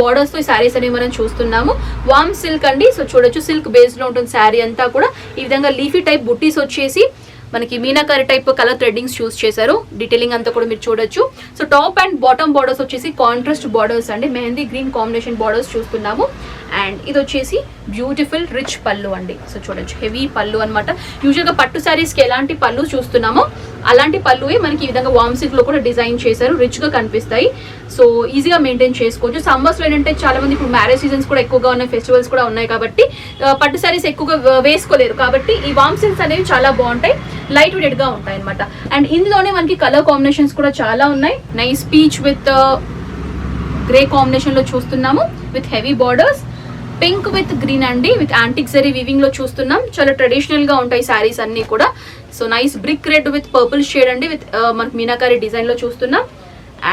బార్డర్స్ తో ఈ శారీస్ అనేవి మనం చూస్తున్నాము. వామ్ సిల్క్ అండి. సో చూడొచ్చు, సిల్క్ బేస్ లో ఉంటుంది శారీ అంతా కూడా. ఈ విధంగా లీఫీ టైప్ బుట్టీస్ వచ్చేసి మనకి మీనాకారి టైప్ కలర్ థ్రెడ్డింగ్స్ చూస్ చేశారు. డీటెయిలింగ్ అంతా కూడా మీరు చూడొచ్చు. So top and bottom borders వచ్చేసి కాంట్రాస్ట్ బార్డర్స్ అండి, మెహందీ గ్రీన్ కాంబినేషన్ బార్డర్స్ చూస్తున్నాము. అండ్ ఇది వచ్చేసి బ్యూటిఫుల్ రిచ్ పళ్ళు అండి. సో చూడొచ్చు, హెవీ పళ్ళు అనమాట. యూజువల్ గా పట్టు శారీస్ కి ఎలాంటి పళ్ళు చూస్తున్నామో అలాంటి పళ్ళువే మనకి ఈ విధంగా వామ్ సిల్క్ లో కూడా డిజైన్ చేశారు, రిచ్ గా కనిపిస్తాయి. సో ఈజీగా మెయింటైన్ చేసుకోవచ్చు. సమ్మర్స్ లో ఏంటంటే చాలా మంది ఇప్పుడు మ్యారేజ్ సీజన్స్ కూడా ఎక్కువగా ఉన్నాయి, ఫెస్టివల్స్ కూడా ఉన్నాయి కాబట్టి పట్టు శారీస్ ఎక్కువగా వేసుకోలేరు. కాబట్టి ఈ వామ్ సిల్క్స్ అనేవి చాలా బాగుంటాయి, లైట్ వెయిట్ గా ఉంటాయి అనమాట. అండ్ ఇందులోనే మనకి కలర్ కాంబినేషన్స్ కూడా చాలా ఉన్నాయి. Nice peach with grey combination లో చూస్తున్నాము with heavy borders. Pink with green అండి, విత్ యాంటిక్ జరీ వీవింగ్ లో చూస్తున్నాం. చాలా ట్రెడిషనల్ గా ఉంటాయి శారీస్ అన్ని కూడా. So nice brick red with purple shade అండి, విత్ మనకి మీనాకారి డిజైన్ లో చూస్తున్నాం.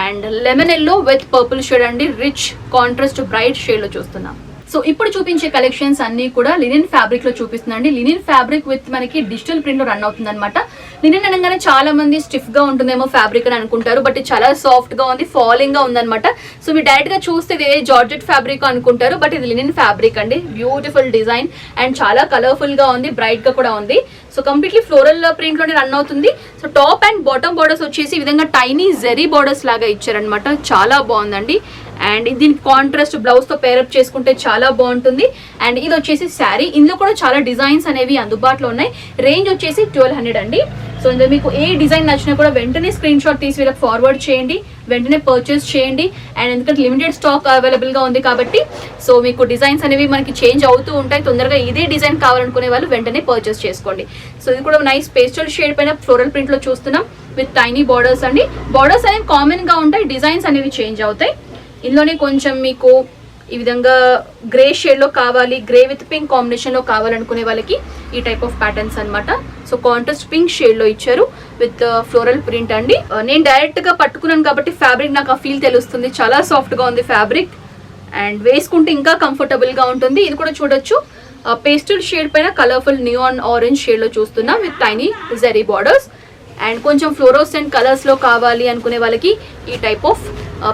And lemon yellow with purple shade అండి, రిచ్ కాంట్రాస్ట్ బ్రైట్ షేడ్ లో చూస్తున్నాం. సో ఇప్పుడు చూపించే కలెక్షన్స్ అన్ని కూడా లినిన్ ఫ్యాబ్రిక్ లో చూపిస్తున్నాండి. లినిన్ ఫ్యాబ్రిక్ విత్ మనకి డిజిటల్ ప్రింట్ లో రన్ అవుతుంది అనమాట. లినిన్ అనగానే చాలా మంది స్టిఫ్ గా ఉంటుందేమో ఫ్యాబ్రిక్ అని అనుకుంటారు, బట్ చాలా సాఫ్ట్ గా ఉంది, ఫాలింగ్ గా ఉందన్నమాట. సో మీరు డైరెక్ట్ గా చూస్తే ఇది జార్జెట్ ఫ్యాబ్రిక్ అనుకుంటారు, బట్ ఇది లినిన్ ఫ్యాబ్రిక్ అండి. బ్యూటిఫుల్ డిజైన్ అండ్ చాలా కలర్ఫుల్ గా ఉంది, బ్రైట్ గా కూడా ఉంది. సో కంప్లీట్లీ ఫ్లోరల్ ప్రింట్ లోనే రన్ అవుతుంది. So top and bottom borders వచ్చేసి ఈ విధంగా టైనీ జెరీ బార్డర్స్ లాగా ఇచ్చారనమాట, చాలా బాగుందండి. అండ్ దీనికి కాంట్రాస్ట్ బ్లౌజ్ తో పేరప్ చేసుకుంటే చాలా బాగుంటుంది. అండ్ ఇది వచ్చేసి శారీ, ఇందులో కూడా చాలా డిజైన్స్ అనేవి అందుబాటులో ఉన్నాయి. రేంజ్ వచ్చేసి 1200 అండి. సో ఇందులో మీకు ఏ డిజైన్ నచ్చినా కూడా వెంటనే స్క్రీన్ షాట్ తీసి వీళ్ళకి ఫార్వర్డ్ చేయండి, వెంటనే పర్చేస్ చేయండి. అండ్ ఎందుకంటే లిమిటెడ్ స్టాక్ అవైలబుల్ గా ఉంది కాబట్టి సో మీకు డిజైన్స్ అనేవి మనకి చేంజ్ అవుతూ ఉంటాయి. తొందరగా ఇదే డిజైన్ కావాలనుకునే వాళ్ళు వెంటనే పర్చేస్ చేసుకోండి. సో ఇది కూడా నైస్ పేస్టల్ షేడ్ పైన ఫ్లోరల్ ప్రింట్ లో చూస్తున్నాం విత్ టైనీ బార్డర్స్ అండి. బార్డర్స్ అనేవి కామన్ గా ఉంటాయి, డిజైన్స్ అనేవి చేంజ్ అవుతాయి. ఇందులోనే కొంచెం మీకు ఈ విధంగా గ్రే షేడ్ లో కావాలి, గ్రే విత్ పింక్ కాంబినేషన్ లో కావాలనుకునే వాళ్ళకి ఈ టైప్ ఆఫ్ ప్యాటర్న్స్ అనమాట. సో కాంట్రాస్ట్ పింక్ షేడ్ లో ఇచ్చారు విత్ ఫ్లోరల్ ప్రింట్ అండి. నేను డైరెక్ట్ గా పట్టుకున్నాను కాబట్టి ఫ్యాబ్రిక్ నాకు ఆ ఫీల్ తెలుస్తుంది, చాలా సాఫ్ట్ గా ఉంది ఫ్యాబ్రిక్. అండ్ వేసుకుంటే ఇంకా కంఫర్టబుల్ గా ఉంటుంది. ఇది కూడా చూడొచ్చు, పేస్టల్ షేడ్ పైన కలర్ఫుల్ నియాన్ ఆరెంజ్ షేడ్ లో చూస్తున్నాం with tiny zari borders. And కొంచెం ఫ్లోరోసెంట్ కలర్స్ లో కావాలి అనుకునే వాళ్ళకి ఈ టైప్ ఆఫ్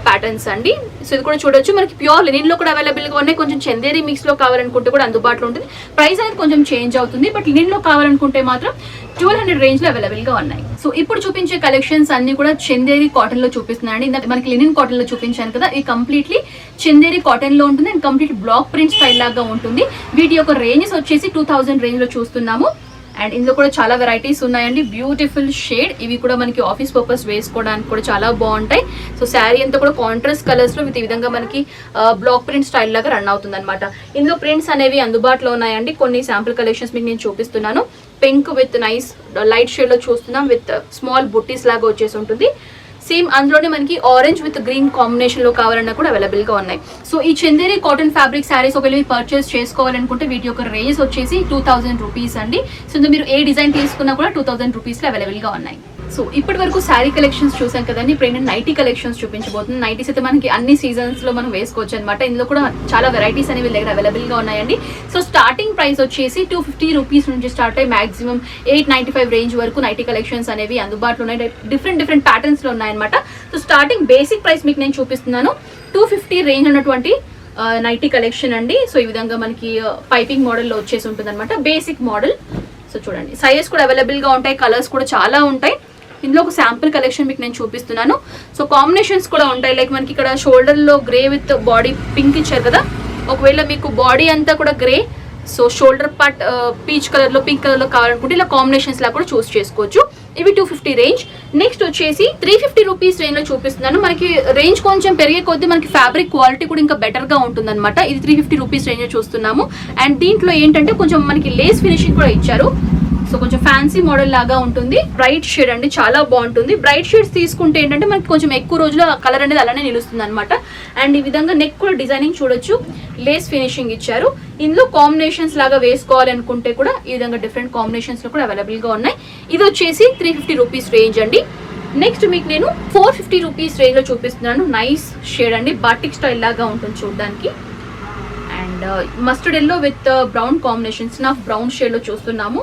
ప్యాటర్న్స్ అండి. సో ఇది కూడా చూడొచ్చు, మనకి ప్యూర్ లినిన్ లో కూడా అవైలబుల్ గా ఉన్నాయి. కొంచెం చందేరి మిక్స్ లో కావాలనుకుంటే కూడా అందుబాటులో ఉంటుంది. ప్రైస్ అనేది కొంచెం చేంజ్ అవుతుంది, బట్ లినిన్ లో కావాలనుకుంటే మాత్రం 1200 రేంజ్ లో అవైలబుల్ గా ఉన్నాయి. సో ఇప్పుడు చూపించే కలెక్షన్స్ అన్ని కూడా చందేరి కాటన్ లో చూపిస్తున్నాయండి. ఇందాక మనకి లినిన్ కాటన్ లో చూపించాను కదా, ఇది కంప్లీట్లీ చందేరి కాటన్ లో ఉంటుంది and complete block print style లాగా ఉంటుంది. వీటి యొక్క రేంజెస్ వచ్చేసి 2000 రేంజ్ లో చూస్తున్నాము. అండ్ ఇందులో కూడా చాలా వెరైటీస్ ఉన్నాయండి, బ్యూటిఫుల్ షేడ్. ఇవి కూడా మనకి ఆఫీస్ పర్పస్ వేసుకోవడానికి కూడా చాలా బాగుంటాయి. సో శారీ అంతా కూడా కాంట్రాస్ట్ కలర్స్ లో విత్ ఈ విధంగా మనకి బ్లాక్ ప్రింట్ స్టైల్ లాగా రన్ అవుతుంది అనమాట. ఇందులో ప్రింట్స్ అనేవి అందుబాటులో ఉన్నాయండి. కొన్ని శాంపుల్ కలెక్షన్స్ మీకు నేను చూపిస్తున్నాను. Pink with nice light shade లో చూస్తున్నాం విత్ స్మాల్ బుట్టీస్ లాగా వచ్చేసి ఉంటుంది. సేమ్ అందులోనే మనకి ఆరెంజ్ విత్ గ్రీన్ కాంబినేషన్ లో కావాలన్నా కూడా అవైలబుల్ గా ఉన్నాయి. సో ఈ చందేరి కాటన్ ఫ్యాబ్రిక్ శారీస్ ఒకవేళ పర్చేస్ చేసుకోవాలనుకుంటే వీటి యొక్క రేంజ్ వచ్చేసి 2000 రూపీస్ అండి. సో మీరు ఏ డిజైన్ తీసుకున్నా కూడా 2000 రూపీస్ లో అవైలబుల్ గా ఉన్నాయి. సో ఇప్పటి వరకు శారీ కలెక్షన్స్ చూసాం కదండి. ఇప్పుడు ఏంటంటే నైటీ కలెక్షన్స్ చూపించబోతుంది. నైటీస్ అయితే మనకి అన్ని సీజన్స్ లో మనం వేసుకోవచ్చు అనమాట. ఇందులో కూడా చాలా వెరైటీస్ అనేవి దగ్గర అవైలబుల్ గా ఉన్నాయండి. సో స్టార్టింగ్ ప్రైస్ వచ్చేసి 250 రూపీస్ నుంచి స్టార్ట్ అయ్యి మాక్సిమం 895 రేంజ్ వరకు నైటీ కలెక్షన్స్ అనేవి అందుబాటులో ఉన్నాయి. డిఫరెంట్ ప్యాటర్న్స్ లో ఉన్నాయన్నమాట. సో స్టార్టింగ్ బేసిక్ ప్రైస్ మీకు నేను చూపిస్తున్నాను. 250 రేంజ్ ఉన్నటువంటి నైటీ కలెక్షన్ అండి. సో ఈ విధంగా మనకి పైపింగ్ మోడల్లో వచ్చేసి ఉంటుంది అనమాట, బేసిక్ మోడల్. సో చూడండి, సైజెస్ కూడా అవైలబుల్ గా ఉంటాయి, కలర్స్ కూడా చాలా ఉంటాయి. ఇందులో ఒక శాంపుల్ కలెక్షన్ మీకు నేను చూపిస్తున్నాను. సో కాంబినేషన్స్ కూడా ఉంటాయి, లైక్ మనకి ఇక్కడ షోల్డర్ లో గ్రే విత్ బాడీ పింక్ ఇచ్చారు కదా. ఒకవేళ మీకు బాడీ అంతా కూడా grey, so shoulder part peach colour లో పింక్ కలర్ లో కావాలనుకుంటే ఇలా కాంబినేషన్స్ లా కూడా చూస్ చేసుకోవచ్చు. ఇవి 250 రేంజ్. నెక్స్ట్ వచ్చేసి 350 రూపీస్ రేంజ్ లో చూపిస్తున్నాను. మనకి రేంజ్ కొంచెం పెరిగే కొద్దీ మనకి ఫ్యాబ్రిక్ క్వాలిటీ కూడా ఇంకా బెటర్ గా ఉంటుంది అనమాట. ఇది 350 రూపీస్ రేంజ్ లో చూస్తున్నాము. అండ్ దీంట్లో ఏంటంటే కొంచెం మనకి లేస్ ఫినిషింగ్ కూడా ఇచ్చారు. సో కొంచెం ఫ్యాన్సీ మోడల్ లాగా ఉంటుంది. బ్రైట్ షేడ్ అండి, చాలా బాగుంటుంది. బ్రైట్ షేడ్స్ తీసుకుంటే ఏంటంటే మనకి కొంచెం ఎక్కువ రోజులు కలర్ అనేది అలానే నిలుస్తుంది అనమాట. అండ్ ఈ విధంగా నెక్ కూడా డిజైనింగ్ చూడొచ్చు, లేస్ ఫినిషింగ్ ఇచ్చారు. ఇందులో కాంబినేషన్స్ లాగా వేసుకోవాలి అనుకుంటే కూడా ఈ విధంగా డిఫరెంట్ కాంబినేషన్స్ లో కూడా అవైలబుల్ గా ఉన్నాయి. ఇది వచ్చేసి 350 రూపీస్ రేంజ్ అండి. నెక్స్ట్ మీకు నేను 450 రూపీస్ రేంజ్ లో చూపిస్తున్నాను. నైస్ షేడ్ అండి, బాటిక్ స్టైల్ లాగా ఉంటుంది చూడడానికి. And mustard yellow with brown combinations of brown shade లో చూస్తున్నాము.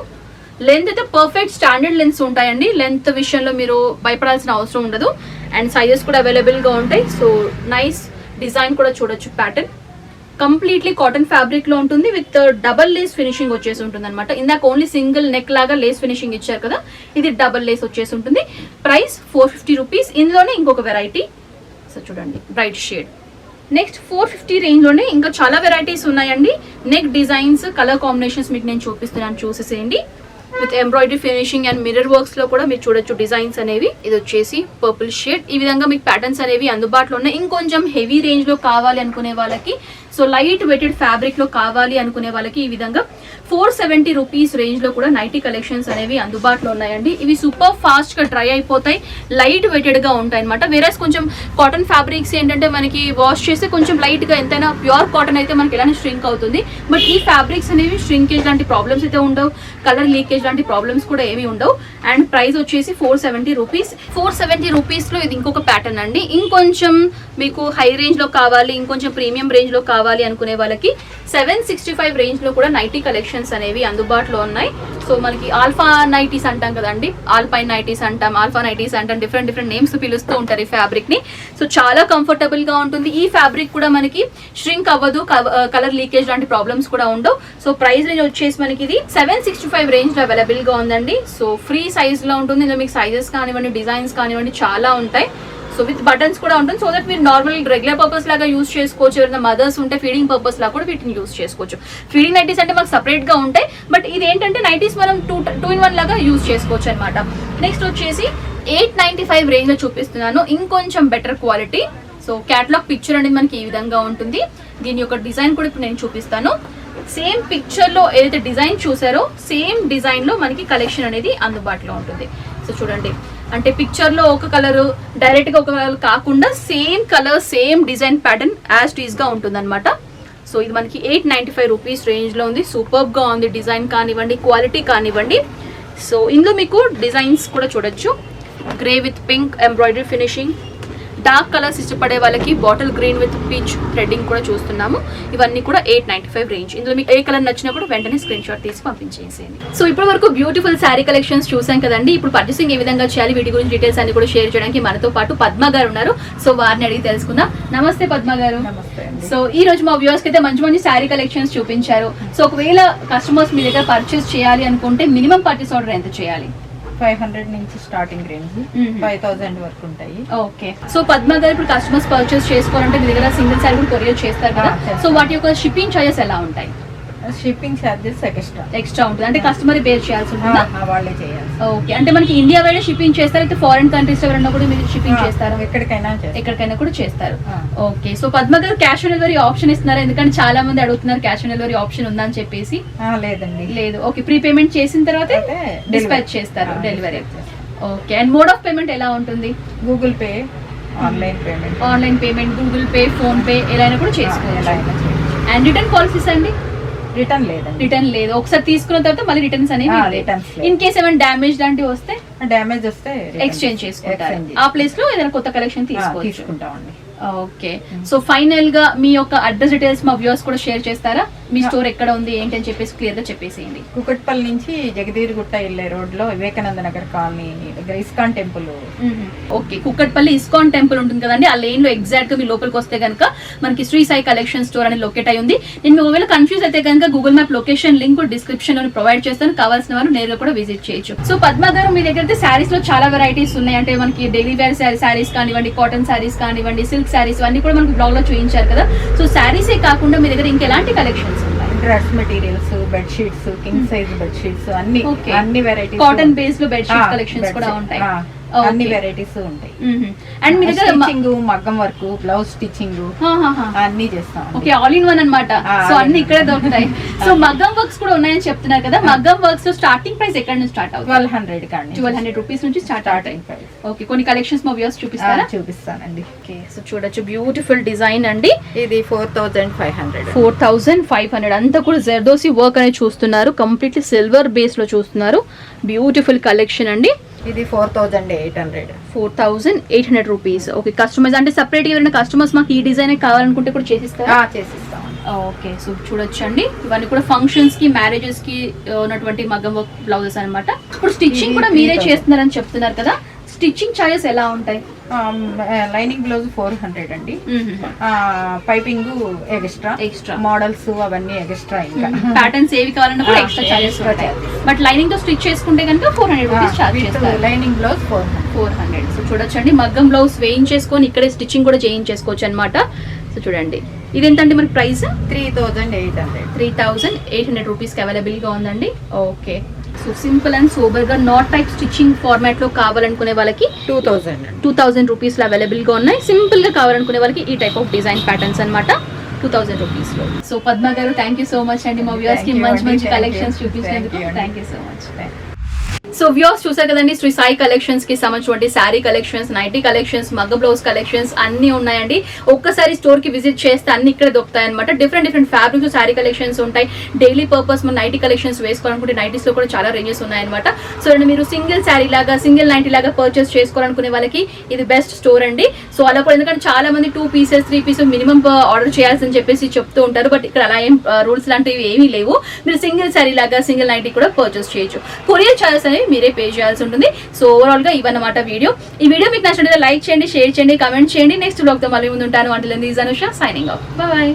లెంత్ అయితే పర్ఫెక్ట్ స్టాండర్డ్ లెన్స్ ఉంటాయండి, లెంత్ విషయంలో మీరు భయపడాల్సిన అవసరం ఉండదు. అండ్ సైజెస్ కూడా అవైలబుల్ గా ఉంటాయి. సో నైస్ డిజైన్ కూడా చూడొచ్చు. ప్యాటర్న్ కంప్లీట్లీ కాటన్ ఫ్యాబ్రిక్ లో ఉంటుంది విత్ డబల్ లేస్ ఫినిషింగ్ వచ్చేసి ఉంటుంది అనమాట. ఇందాక ఓన్లీ సింగిల్ నెక్ లాగా లేస్ ఫినిషింగ్ ఇచ్చారు కదా, ఇది డబల్ లేస్ వచ్చేసి ఉంటుంది. Price 450 rupees. ఇందులోనే ఇంకొక వెరైటీ, సో చూడండి బ్రైట్ షేడ్. నెక్స్ట్ 450 రేంజ్ లోనే ఇంకా చాలా వెరైటీస్ ఉన్నాయండి. నెక్ డిజైన్స్, కలర్ కాంబినేషన్స్ మీకు నేను చూపిస్తున్నాను, చూసేసేయండి. With embroidery finishing and mirror works లో కూడా మీరు చూడొచ్చు డిజైన్స్ అనేవి. ఇది వచ్చేసి పర్పుల్ షేడ్. ఈ విధంగా మీకు ప్యాటర్న్స్ అనేవి అందుబాటులో ఉన్నాయి. ఇంకొంచెం హెవీ రేంజ్ లో కావాలి అనుకునే వాళ్ళకి, సో లైట్ వెయిటెడ్ ఫ్యాబ్రిక్ లో కావాలి అనుకునే వాళ్ళకి ఈ విధంగా 470 రూపీస్ రేంజ్ లో కూడా నైటీ కలెక్షన్స్ అనేవి అందుబాటులో ఉన్నాయండి. ఇవి సూపర్ ఫాస్ట్ గా డ్రై అయిపోతాయి, లైట్ వెయిటెడ్ గా ఉంటాయి అనమాట. వేరేస్ కొంచెం కాటన్ ఫ్యాబ్రిక్స్ ఏంటంటే మనకి వాష్ చేస్తే కొంచెం లైట్ గా, ఎంతైనా ప్యూర్ కాటన్ అయితే మనకి ఎలానే స్ట్రింక్ అవుతుంది. బట్ ఈ ఫ్యాబ్రిక్స్ అనేవి ష్రింకేజ్ లాంటి ప్రాబ్లమ్స్ అయితే ఉండవు, కలర్ లీకేజ్ లాంటి ప్రాబ్లమ్స్ కూడా ఏవి ఉండవు. అండ్ ప్రైస్ వచ్చేసి 470 రూపీస్. 470 రూపీస్ లో ఇది ఇంకొక ప్యాటర్న్ అండి. ఇంకొంచెం మీకు హై రేంజ్ లో కావాలి, ఇంకొంచెం ప్రీమియం రేంజ్ లో కావాలి అనుకునే వాళ్ళకి 765 రేంజ్ లో కూడా నైటీ కలెక్షన్స్ అనేవి అందుబాటులో ఉన్నాయి. సో మనకి ఆల్ఫా నైటీస్ అంటాం కదండి, ఆల్పైన్ నైటీస్ అంటాం, ఆల్ఫా నైటీస్ అంటాం, డిఫరెంట్ డిఫరెంట్ నేమ్స్ పిలుస్తూ ఉంటారు ఈ ఫ్యాబ్రిక్ ని. సో చాలా కంఫర్టబుల్ గా ఉంటుంది. ఈ ఫ్యాబ్రిక్ కూడా మనకి ష్రింక్ అవ్వదు, కలర్ లీకేజ్ లాంటి ప్రాబ్లమ్స్ కూడా ఉండవు. సో ప్రైస్ రేంజ్ వచ్చేసి మనకి ఇది 765 రేంజ్ లో అవైలబుల్ గా ఉందండి. సో ఫ్రీ సైజ్ లో ఉంటుంది. ఇందులో మీకు సైజెస్ కానివ్వండి, డిజైన్స్ కానివ్వండి చాలా ఉంటాయి. సో విత్ బటన్స్ కూడా ఉంటుంది, సో దట్ మీరు నార్మల్ రెగ్యులర్ పర్పస్ లాగా యూస్ చేసుకోవచ్చు. ఎవరైనా మదర్స్ ఉంటే ఫీడింగ్ పర్పస్ లాగా కూడా వీటిని యూస్ చేసుకోవచ్చు. ఫీడింగ్ నైటీస్ అంటే మాకు సపరేట్ గా ఉంటాయి, బట్ ఇది ఏంటంటే నైటీస్ మనం 2-in-1 లాగా యూస్ చేసుకోవచ్చు అనమాట. నెక్స్ట్ వచ్చేసి 895 రేంజ్ లో చూపిస్తున్నాను. ఇంకొంచెం better quality. So catalogue picture అనేది మనకి ఈ విధంగా ఉంటుంది. దీని యొక్క డిజైన్ కూడా ఇప్పుడు నేను చూపిస్తాను. సేమ్ పిక్చర్ లో ఏదైతే డిజైన్ చూసారో సేమ్ డిజైన్ లో మనకి కలెక్షన్ అనేది అందుబాటులో ఉంటుంది. సో చూడండి, అంటే పిక్చర్ లో ఒక కలర్, డైరెక్ట్ గా ఒక కలర్ కాకుండా same colour, same design pattern as it's గా ఉంటుంది అనమాట. సో ఇది మనకి 895 రూపీస్ రేంజ్ లో ఉంది. సూపర్ గా ఉంది, డిజైన్ కానివ్వండి, క్వాలిటీ కానివ్వండి. సో ఇందులో మీకు డిజైన్స్ కూడా చూడొచ్చు. Grey with pink embroidery finishing, dark colours ఇష్టపడే వాళ్ళకి bottle green with peach threading కూడా చూస్తున్నాము. ఇవన్నీ కూడా 895 రేంజ్. ఇందులో మీకు ఏ కలర్ నచ్చినా కూడా వెంటనే స్క్రీన్ షాట్ తీసి పంపించేసేయండి. సో ఇప్పటి వరకు బ్యూటిఫుల్ శారీ కలెక్షన్స్ చూసాం కదండి. ఇప్పుడు పర్చేసింగ్ ఏ విధంగా చేయాలి, వీటి గురించి డీటెయిల్స్ అన్ని కూడా షేర్ చేయడానికి మనతో పాటు పద్మ గారు ఉన్నారు. సో వారిని అడిగి తెలుసుకుందాం. నమస్తే పద్మ గారు. సో ఈ రోజు మా వ్యూవర్స్ కి అయితే మంచి మంచి శారీ కలెక్షన్స్ చూపించారు. సో ఒకవేళ కస్టమర్స్ మీ దగ్గర పర్చేస్ చేయాలి అనుకుంటే మినిమం పర్చేస్ ఆర్డర్ ఎంత చేయాలి? 500 నుంచి స్టార్టింగ్ రేంజ్ 5000 వరకు ఉంటాయి. ఓకే. సో పద్మ గారు ఇప్పుడు కస్టమర్స్ పర్చేస్ చేసుకోవాలంటే మీ దగ్గర సింగిల్ శారీ కూడా కొరియర్ చేస్తారు కదా. సో వాటి యొక్క షిప్పింగ్ చార్జెస్ ఎలా ఉంటాయి? షిప్పింగ్ చార్జెస్ ఎక్స్ట్రా ఉంటుంది, అంటే కస్టమర్ బేర్ చేయాల్సి ఉంటుందా? వాళ్ళే చేయాలి. ఓకే. అంటే మనకి ఇండియా వైడ్ షిప్పింగ్ చేస్తారు, అయితే ఫారెన్ కంట్రీస్ ఎవరైనా కూడా మీరు షిప్పింగ్ చేస్తారు? ఎక్కడికైనా కూడా చేస్తారు. ఓకే. సో పద్మ గారు క్యాష్ ఆన్ డెలివరీ ఆప్షన్ ఇస్తున్నారు? ఎందుకంటే చాలా మంది అడుగుతున్నారు క్యాష్ ఆన్ డెలివరీ ఆప్షన్ ఉందని చెప్పేసి. లేదండి, లేదు. ఓకే. ప్రీ పేమెంట్ చేసిన తర్వాత డిస్పాచ్ చేస్తారు delivery. Okay. And mode of payment ఎలా ఉంటుంది? Google pay, online payment, Google pay, phone pay ఎలా కూడా చేసుకోవచ్చు. అండ్ రిటర్న్ పాలసీస్ అండి? రిటర్న్ లేదు. ఒకసారి తీసుకున్న తర్వాత మళ్ళీ రిటర్న్స్ అనేవి ఇన్ కేస్ ఏమైనా డ్యామేజ్ లాంటివి వస్తే ఎక్స్చేంజ్ చేసుకుంటారు. ఆ ప్లేస్ లో ఏదైనా కొత్త కలెక్షన్ తీసుకుంటామండి. ఓకే. సో ఫైనల్ గా మీ యొక్క అడ్రస్ డీటెయిల్స్ మా వ్యూవర్స్ కూడా షేర్ చేస్తారా? మీ స్టోర్ ఎక్కడ ఉంది ఏంటి అని చెప్పేసి క్లియర్ గా చెప్పేసేయండి. కుకట్పల్లి నుంచి జగదీర్గుట్ట వెళ్ళే రోడ్ లో వివేకానంద నగర్ కాలనీ దగ్గర ISKCON temple. Okay, Kukatpally ISKCON temple ఉంటుంది కదండి, ఆ లేన్ లో ఎగ్జాక్ట్ గా మీ లోపలికి వస్తే కనుక మనకి శ్రీ సాయి కలెక్షన్ స్టోర్ అని లొకేట్ అయి ఉంది. నేను ఒకవేళ కన్ఫ్యూజ్ అయితే కనుక Google map location link description లో ప్రొవైడ్ చేస్తాను, కావాల్సిన వారు నేరుగా కూడా విజిట్ చేయొచ్చు. సో పద్మ గారు, మీ దగ్గర అయితే శారీస్ లో చాలా వెరైటీస్ ఉన్నాయి. అంటే మనకి డైలీ వేర్ శారీస్ కానివ్వండి, కాటన్ శారీస్ కానివ్వండి, సిల్క్ శారీస్ అన్ని కూడా మనకి బ్లాగ్ లో చూపించారు కదా. సో శారీసే కాకుండా మీ దగ్గర ఇంకెలాంటి కలెక్షన్స్ ఉన్నాయి? Dress materials, bed sheets, king size bed sheets, అన్ని వెరైటీస్, కాటన్ బేస్ లో బెడ్ షీట్ కలెక్షన్స్ కూడా ఉంటాయి. అన్ని వెరైటీస్ ఉంటాయి. అండ్ మీ దగ్గర స్టిచ్చింగ్, మగ్గం వర్క్, బ్లౌజ్ స్టిచ్చింగ్ అన్ని చేస్తాం. ఓకే, ఆల్ ఇన్ వన్ అన్నమాట. సో అన్ని ఇక్కడే దొరుకుతాయి. సో మగ్గం వర్క్స్ కూడా ఉన్నాయని చెప్తున్నారు కదా, మగ్గం వర్క్స్ స్టార్టింగ్ ప్రైస్ ఎక్కడ నుంచి స్టార్ట్ అవుతుంది? 1200 కానీ 1200 రూపీస్ నుంచి స్టార్ట్ అవుతాయి. ఓకే, కొన్ని కలెక్షన్స్ మా వ్యూవర్స్ చూపిస్తారా? చూపిస్తానండి. ఓకే, సో చూడొచ్చు, బ్యూటిఫుల్ డిజైన్ అండి. ఇది 4500. 4500 అంతా కూడా జర్దోసి వర్క్ అనేది చూస్తున్నారు, కంప్లీట్లీ సిల్వర్ బేస్ లో చూస్తున్నారు. బ్యూటిఫుల్ కలెక్షన్ అండి. ఇది 4800. 4800 రూపీస్. ఓకే, కస్టమర్స్ అంటే సపరేట్ ఎవరైనా కస్టమర్స్ మాకు ఈ డిజైన్ కావాలనుకుంటే కూడా చేసిస్తారా? చేసిస్తాం. ఓకే, సో చూడొచ్చండి, ఇవన్నీ కూడా ఫంక్షన్స్ కి, మ్యారేజెస్ కి ఉన్నటువంటి మగ్గం వర్క్ బ్లౌజెస్ అన్నమాట. ఇప్పుడు స్టిచ్చింగ్ కూడా మీరే చేస్తున్నారని చెప్తున్నారు కదా, స్టిచ్చింగ్ చార్జెస్ ఎలా ఉంటాయి? లైనింగ్ బ్లౌజ్ 400 అండి. పైపింగ్ ఎక్స్ట్రా, మోడల్స్ అవన్నీ ఎక్స్ట్రా, ఇంకా ప్యాటర్న్స్ ఏవి కావాలన్నా కూడా ఎక్స్ట్రా చార్జెస్ ఉంటాయి. బట్ లైనింగ్ తో స్టిచ్ చేసుకుంటే కనుక 400 రూపీస్ చార్జ్ చేస్తారు. Lining blouse 400. సో చూడొచ్చండి, మగ్గం బ్లౌజ్ వేయించేసుకొని ఇక్కడే స్టిచ్చింగ్ కూడా చేయించేసుకోవచ్చు అనమాట. సో చూడండి, ఇదేంటండి మనకి ప్రైస్? 3800 రూపీస్ కి అవైలబుల్ గా ఉందండి. Okay, so simple and sober గా నాట్ టైప్ స్టిచ్చింగ్ ఫార్మాట్ లో కావాలనుకునే వాళ్ళకి 2000 రూపీస్ లో అవైలబుల్ గా ఉన్నాయి. సింపుల్ గా కావాలనుకునే వాళ్ళకి ఈ టైప్ ఆఫ్ డిజైన్ ప్యాటర్న్స్ అన్నమాట 2000 రూపీస్ లో. సో పద్మ గారు, థ్యాంక్ యూ సో మచ్ అండి, మా వ్యూవర్స్ కి మంచి కలెక్షన్స్ చూపించినందుకు thank you so much. So viewers చూసారు కదండి, శ్రీ సాయి కలెక్షన్స్ కి సంబంధించిన శారీ కలెక్షన్స్, నైటీ కలెక్షన్స్, మగ్గ బ్లౌజ్ కలెక్షన్స్ అన్ని ఉన్నాయండి. ఒక్కసారి స్టోర్ కి విజిట్ చేస్తే అన్ని ఇక్కడ దొరుకుతాయి అనమాట. డిఫరెంట్ ఫ్యాబ్రిక్స్ శారీ కలెక్షన్స్ ఉంటాయి. డైలీ పర్పస్ మన నైటీ కలెక్షన్స్ వేసుకోవాలనుకుంటే నైటీస్ లో కూడా చాలా రేంజెస్ ఉన్నాయన్నమాట. సో మీరు సింగిల్ శారీ లాగా, సింగిల్ నైటీ లాగా పర్చేస్ చేసుకోవాలనుకునే వాళ్ళకి ఇది బెస్ట్ స్టోర్ అండి. సో అలా కూడా, ఎందుకంటే చాలా మంది 2 పీసెస్ 3 పీసెస్ మినిమం ఆర్డర్ చేయాల్సి చెప్పేసి చెప్తూ ఉంటారు. బట్ ఇక్కడ అలా ఏం రూల్స్ లాంటివి ఏమీ లేవు. మీరు సింగిల్ శారీ లాగా, సింగిల్ నైటీ కూడా పర్చేస్ చేయొచ్చు. కొరియర్ చార్జెస్ అనేవి మీరే పే చేయాల్సి ఉంటుంది. సో ఓవరాల్ గా ఇవన్నమాట వీడియో. ఈ వీడియో మీకు నచ్చినట్లయితే లైక్ చేయండి, షేర్ చేయండి, కామెంట్ చేయండి. నెక్స్ట్ బ్లాగ్ తో మళ్ళీ ముందు ఉంటాను. అంటే అనుష సైనింగ్ ఆఫ్. బాయ్.